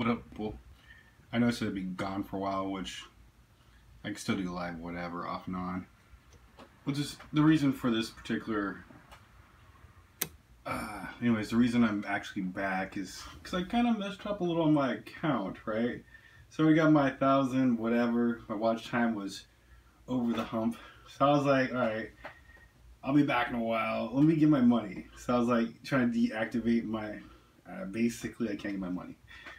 What up? Well, I know I said I'd be gone for a while, which I can still do live, whatever, off and on. But just the reason for this particular, anyways, the reason I'm actually back is because I kind of messed up a little on my account, right? So we got my 1,000, whatever. My watch time was over the hump. So I was like, all right, I'll be back in a while. Let me get my money. So I was like trying to deactivate my, basically I can't get my money.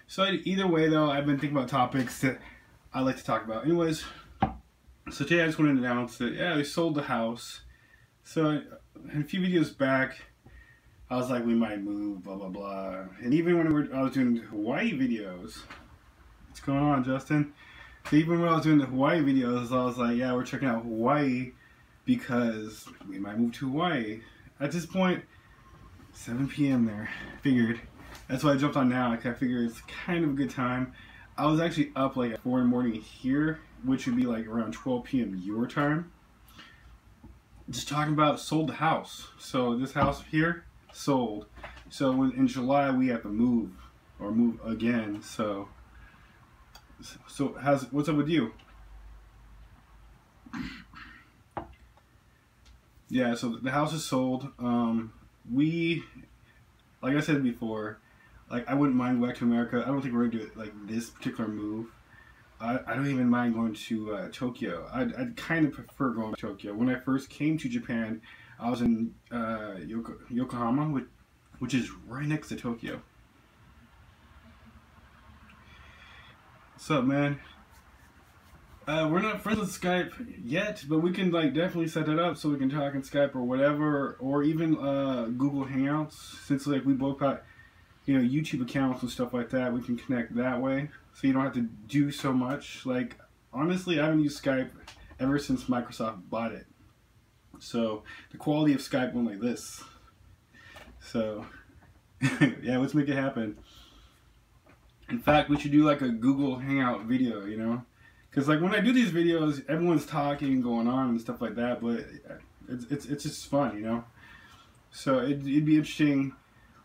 So either way though, I've been thinking about topics that I like to talk about. Anyways, so today I just wanted to announce that, yeah, we sold the house. So a few videos back, I was like, we might move, blah, blah, blah. And even when I was doing Hawaii videos, what's going on, Justin? So even when I was doing the Hawaii videos, I was like, yeah, we're checking out Hawaii because we might move to Hawaii. At this point, 7 p.m. there, figured. That's why I jumped on now. I figured it's kind of a good time. I was actually up like at 4 in the morning here, which would be like around 12 p.m. your time. Just talking about sold the house. So this house here, sold. So in July we have to move, or move again. So what's up with you? Yeah, so the house is sold. Like I said before, like I wouldn't mind going back to America. I don't think we're gonna do it like this particular move. I don't even mind going to Tokyo. I'd kind of prefer going to Tokyo. When I first came to Japan, I was in Yokohama, which is right next to Tokyo. What's up, man? We're not friends with Skype yet, but we can like definitely set that up so we can talk in Skype or whatever, or even Google Hangouts. Since like we both got, you know, YouTube accounts and stuff like that, we can connect that way. So you don't have to do so much. Like honestly, I haven't used Skype ever since Microsoft bought it. So the quality of Skype went like this. So yeah, let's make it happen. In fact, we should do like a Google Hangout video, you know? Because like when I do these videos, everyone's talking, going on and stuff like that, but it's just fun, you know? So it'd be interesting.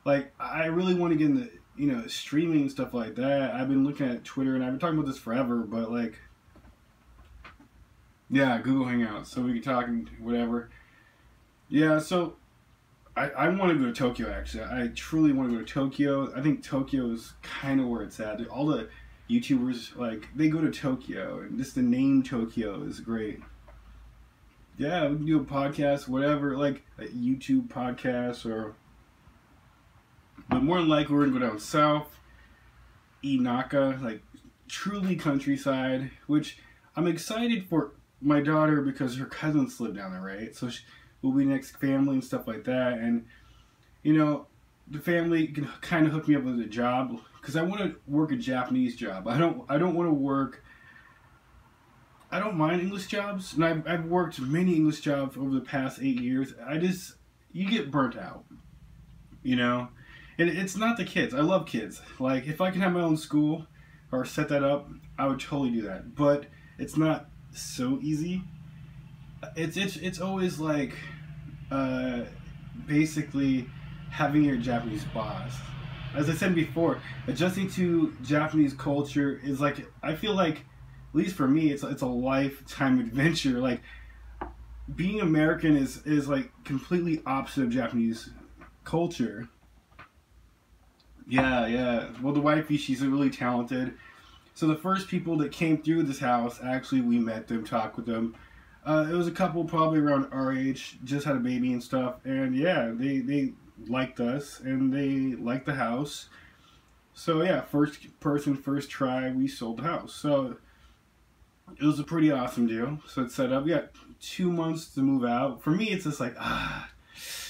Like I really want to get into, you know, streaming and stuff like that. I've been looking at Twitter and I've been talking about this forever, but like, yeah, Google Hangouts, so we can talk and whatever. Yeah, so I want to go to Tokyo actually. I truly want to go to Tokyo. I think Tokyo is kind of where it's at. All the YouTubers, like, they go to Tokyo, and just the name Tokyo is great. Yeah, we can do a podcast, whatever, like a YouTube podcast, but more than likely we're gonna go down south, Inaka, like truly countryside, which I'm excited for my daughter because her cousins live down there, right? So we'll be next family and stuff like that, and you know, the family can kind of hook me up with a job because I want to work a Japanese job. I don't want to work. I don't mind English jobs, and I've worked many English jobs over the past 8 years. You get burnt out, you know. And it's not the kids. I love kids. Like if I can have my own school or set that up, I would totally do that. But it's not so easy. It's always like basically having your Japanese boss. As I said before, adjusting to Japanese culture is like, I feel like, at least for me, it's a lifetime adventure. Like being American is like completely opposite of Japanese culture. Yeah. Well, the wifey, she's really talented. So the first people that came through this house, actually, we met them, talked with them. It was a couple probably around our age, just had a baby and stuff. And yeah, they liked us and they liked the house. So yeah, first person, first try, we sold the house. So it was a pretty awesome deal. So it's set up. We got 2 months to move out. For me, it's just like,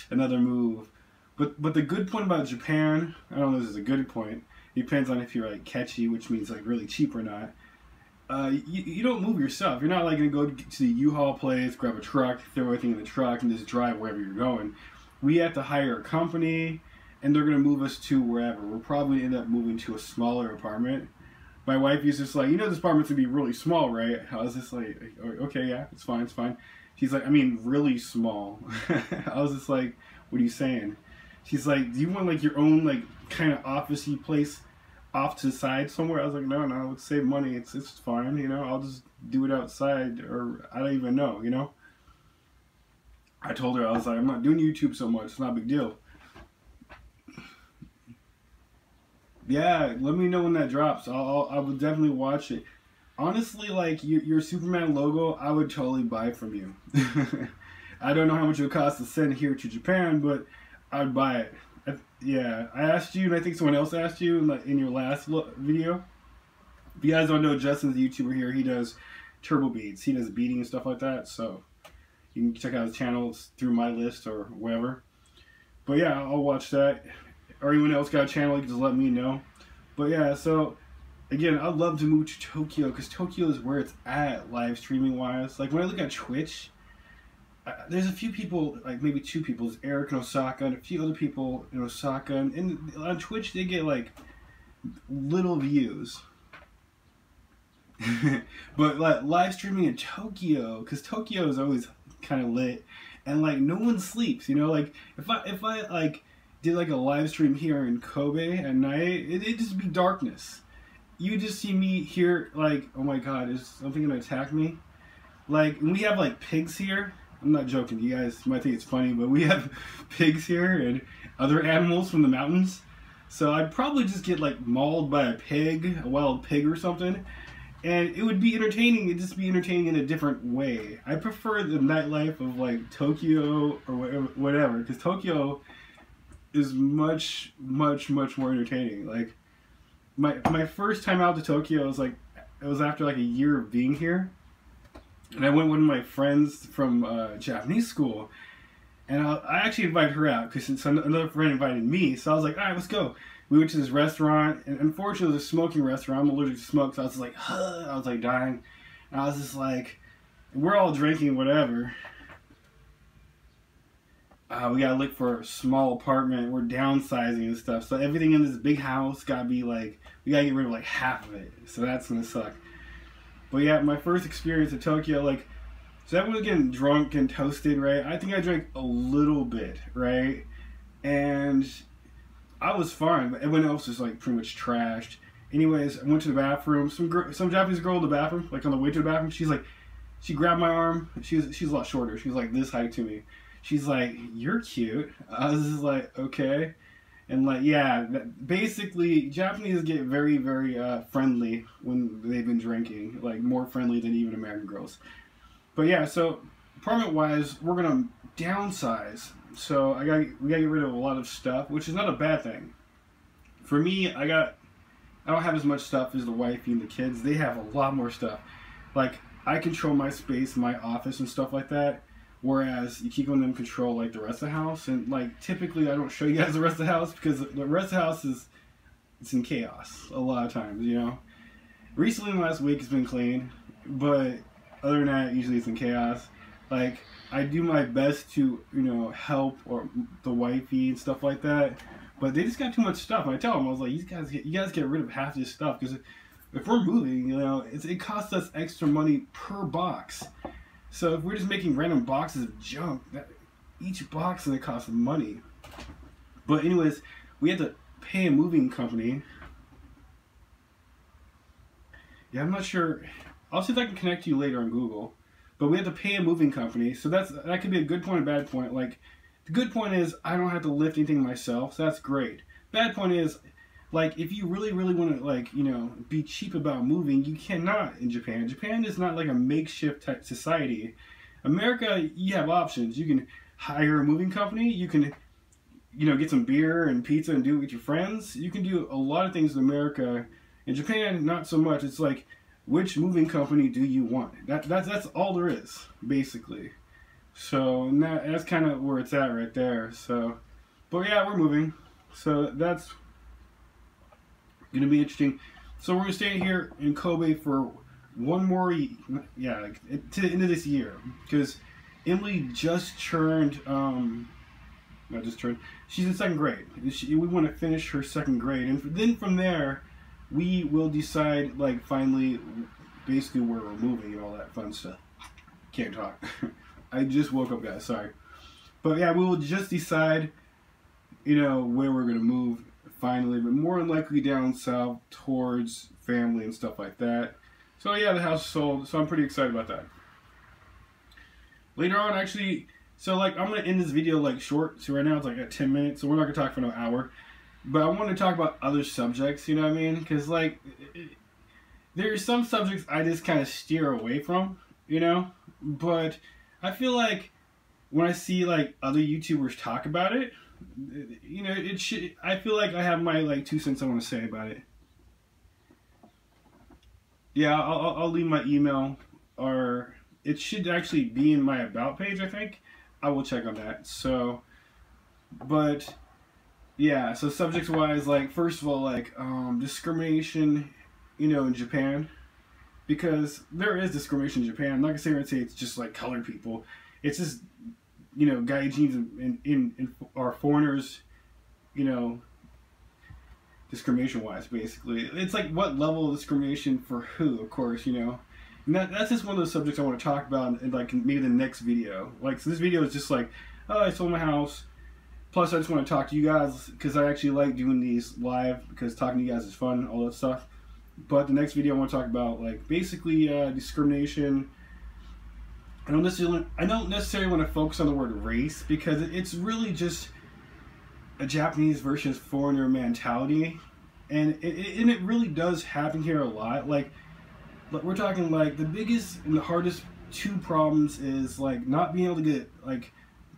another move. But the good point about Japan, I don't know if this is a good point, depends on if you're like catchy, which means like really cheap or not. You don't move yourself. You're not like going to go to the U-Haul place, grab a truck, throw everything in the truck, and just drive wherever you're going. We have to hire a company, and they're going to move us to wherever. We'll probably end up moving to a smaller apartment. My wife is just like, you know, this apartment's going to be really small, right? I was just like, okay, yeah, it's fine. She's like, I mean, really small. I was just like, what are you saying? She's like, do you want like your own like kind of office-y place? off to the side somewhere. I was like, no, let's save money. It's fine, you know. I'll just do it outside, or I don't even know, you know. I told her, I was like, I'm not doing YouTube so much. It's not a big deal. Yeah, let me know when that drops. I will definitely watch it. Honestly, like your Superman logo, I would totally buy from you. I don't know how much it would cost to send here to Japan, but I would buy it. Yeah, I asked you, and I think someone else asked you in your last video. If you guys don't know, Justin's a YouTuber here. He does turbo beads. He does beading and stuff like that. So you can check out his channel. It's through my list or whatever. But yeah, I'll watch that. Or anyone else got a channel, you can just let me know. But yeah, so again, I'd love to move to Tokyo because Tokyo is where it's at live streaming wise. Like when I look at Twitch, there's a few people, like maybe 2 people. There's Eric in Osaka and a few other people in Osaka. And on Twitch, they get like little views. But like live streaming in Tokyo, because Tokyo is always kind of lit. And like no one sleeps, you know? Like if I like did like a live stream here in Kobe at night, it'd just be darkness. You just see me here like, oh my god, is something gonna attack me? Like, we have like pigs here. I'm not joking, you guys might think it's funny, but we have pigs here and other animals from the mountains. So I'd probably just get like mauled by a pig, a wild pig or something. And it would be entertaining, it'd just be entertaining in a different way. I prefer the nightlife of like Tokyo or whatever, because Tokyo is much more entertaining. Like, my first time out to Tokyo was like, it was after like a year of being here. And I went with my friends from Japanese school, and I actually invited her out because another friend invited me. So I was like, all right, let's go. We went to this restaurant, and unfortunately it was a smoking restaurant. I'm allergic to smoke, so I was like, huh, I was like dying. And I was just like, we're all drinking whatever. We gotta look for a small apartment. We're downsizing and stuff. So everything in this big house gotta be like, we gotta get rid of like half of it. So that's gonna suck. But yeah, my first experience in Tokyo, like, so everyone's getting drunk and toasted, right? I think I drank a little bit, right? And I was fine, but everyone else was like pretty much trashed. Anyways, I went to the bathroom. Some Japanese girl in the bathroom, like on the way to the bathroom, she's like, she grabbed my arm. She's a lot shorter. She was like this height to me. She's like, you're cute. I was just like, okay. And like, yeah, basically, Japanese get very, very friendly when they've been drinking. Like, more friendly than even American girls. But yeah, so apartment-wise, we're gonna downsize. So we gotta get rid of a lot of stuff, which is not a bad thing. For me, I don't have as much stuff as the wifey and the kids. They have a lot more stuff. Like, I control my space, my office, and stuff like that. Whereas Yukiko and them control like the rest of the house, and like typically I don't show you guys the rest of the house because the rest of the house it's in chaos a lot of times, you know. Recently, in the last week, it's been clean, but other than that, usually it's in chaos. Like, I do my best to, you know, help or the wifey and stuff like that, but they just got too much stuff. And I tell them, I was like, you guys get rid of half this stuff because if we're moving, you know, it costs us extra money per box. So if we're just making random boxes of junk, each box is going to cost money. But anyways, we had to pay a moving company. Yeah, I'm not sure. I'll see if I can connect you later on Google. But we had to pay a moving company. So that could be a good point and bad point. Like, the good point is I don't have to lift anything myself. So that's great. Bad point is, like, if you really want to, like, you know, be cheap about moving, you cannot in Japan. Japan is not like a makeshift type society. America, you have options. You can hire a moving company. You can, you know, get some beer and pizza and do it with your friends. You can do a lot of things in America. In Japan, not so much. It's like, which moving company do you want? That's all there is, basically. So that's kind of where it's at right there. So, but yeah, we're moving. So that's gonna be interesting. So we're gonna stay here in Kobe for one more, yeah, like, to the end of this year, because Emily just turned, not just turned, she's in 2nd grade. We want to finish her 2nd grade, and then from there, we will decide, like, finally, basically where we're moving and all that fun stuff. Can't talk. I just woke up, guys. Sorry. But yeah, we will just decide, you know, where we're gonna move finally, but more than likely down south towards family and stuff like that. So yeah, the house sold, so I'm pretty excited about that. Later on, actually, so like I'm gonna end this video like short. So right now it's like at 10 minutes, so we're not gonna talk for an hour. But I want to talk about other subjects, you know what I mean? Because like there's some subjects I just kind of steer away from, you know. But I feel like when I see like other YouTubers talk about it, you know, it should. I feel like I have my like 2 cents I want to say about it. Yeah, I'll leave my email, or it should actually be in my about page, I think. I will check on that. So, but yeah, so subjects wise, like first of all, like discrimination, you know, in Japan, because there is discrimination in Japan. I'm not gonna say it's just like colored people. It's just, you know, gaijins in or foreigners, you know, discrimination wise, basically. It's like what level of discrimination for who, of course, you know. And that's just one of those subjects I want to talk about in like maybe the next video. Like, so this video is just like, oh, I sold my house. Plus, I just want to talk to you guys because I actually like doing these live because talking to you guys is fun, all that stuff. But the next video I want to talk about like basically discrimination. I don't necessarily want to focus on the word race because it's really just a Japanese versus foreigner mentality, and it really does happen here a lot. Like we're talking like the biggest and the hardest 2 problems is like not being able to get like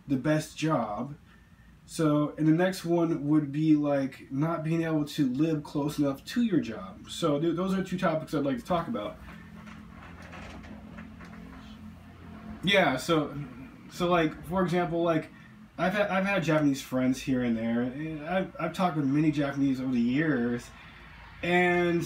the best job. So, and the next one would be like not being able to live close enough to your job. So those are 2 topics I'd like to talk about. Yeah, so like for example, like I've had Japanese friends here and there, and I've talked with many Japanese over the years, and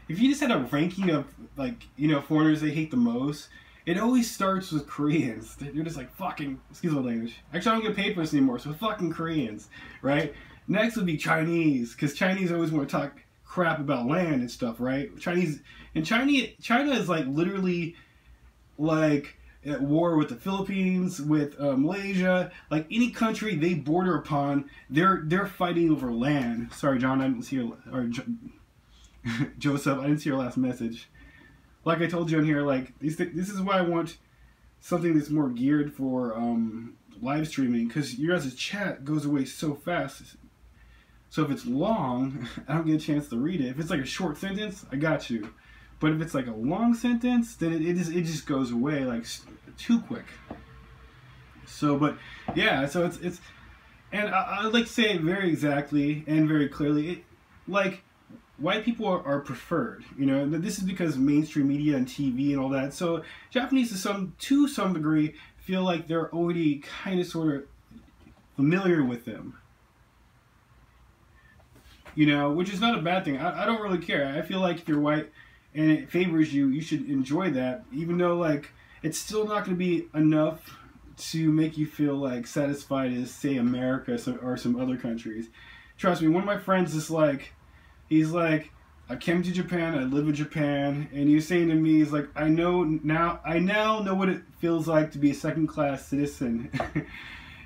if you just had a ranking of like, you know, foreigners they hate the most, it always starts with Koreans. They're just like fucking, excuse my language. Actually, I don't get paid for this anymore, so fucking Koreans, right? Next would be Chinese, because Chinese always want to talk crap about land and stuff, right? China is like literally like at war with the Philippines, with Malaysia, like any country they border upon, they're fighting over land. Sorry, John, I didn't see your, or Joseph, I didn't see your last message. Like I told you on here, like this is why I want something that's more geared for live streaming, because your guys' chat goes away so fast. So if it's long, I don't get a chance to read it. If it's like a short sentence, I got you. But if it's like a long sentence, then it just goes away like too quick. So, but yeah, so it's and I'd like to say it very exactly and very clearly. Like white people are preferred, you know. This is because of mainstream media and TV and all that. So Japanese to some degree feel like they're already kind of sort of familiar with them. You know, which is not a bad thing. I don't really care. I feel like if you're white and it favors you, you should enjoy that, even though like it's still not going to be enough to make you feel like satisfied as say America or some other countries. Trust me, one of my friends is like, he's like, I came to Japan, I live in Japan, and he's saying to me, he's like, I now know what it feels like to be a second-class citizen.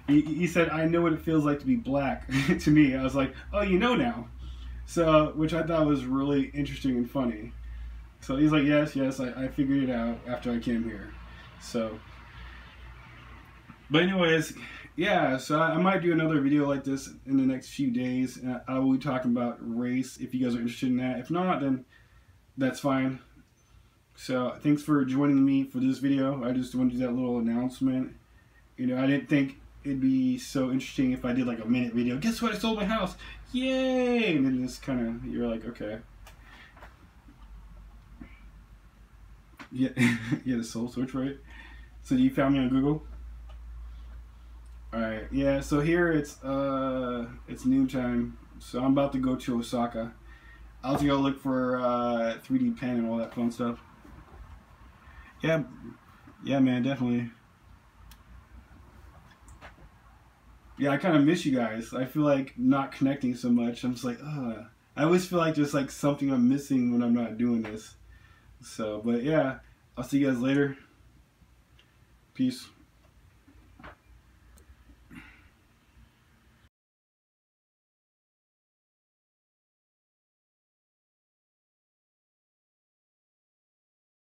he said, I know what it feels like to be black. To me, I was like, oh, you know now. So, which I thought was really interesting and funny. So he's like, yes, I figured it out after I came here. So, but anyways, yeah, so I might do another video like this in the next few days. And I will be talking about race if you guys are interested in that. If not, then that's fine. So thanks for joining me for this video. I just wanted to do that little announcement. You know, I didn't think it'd be so interesting if I did like a minute video. Guess what? I sold my house. Yay! And then just kind of, you're like, okay. Yeah, yeah, the soul search, right? So you found me on Google? Alright, yeah, so here it's noontime, so I'm about to go to Osaka. I'll have to go look for 3D pen and all that fun stuff. Yeah, man, definitely. Yeah, I kind of miss you guys. I feel like not connecting so much. I'm just like, ugh. I always feel like there's like something I'm missing when I'm not doing this. So, but yeah, I'll see you guys later. Peace.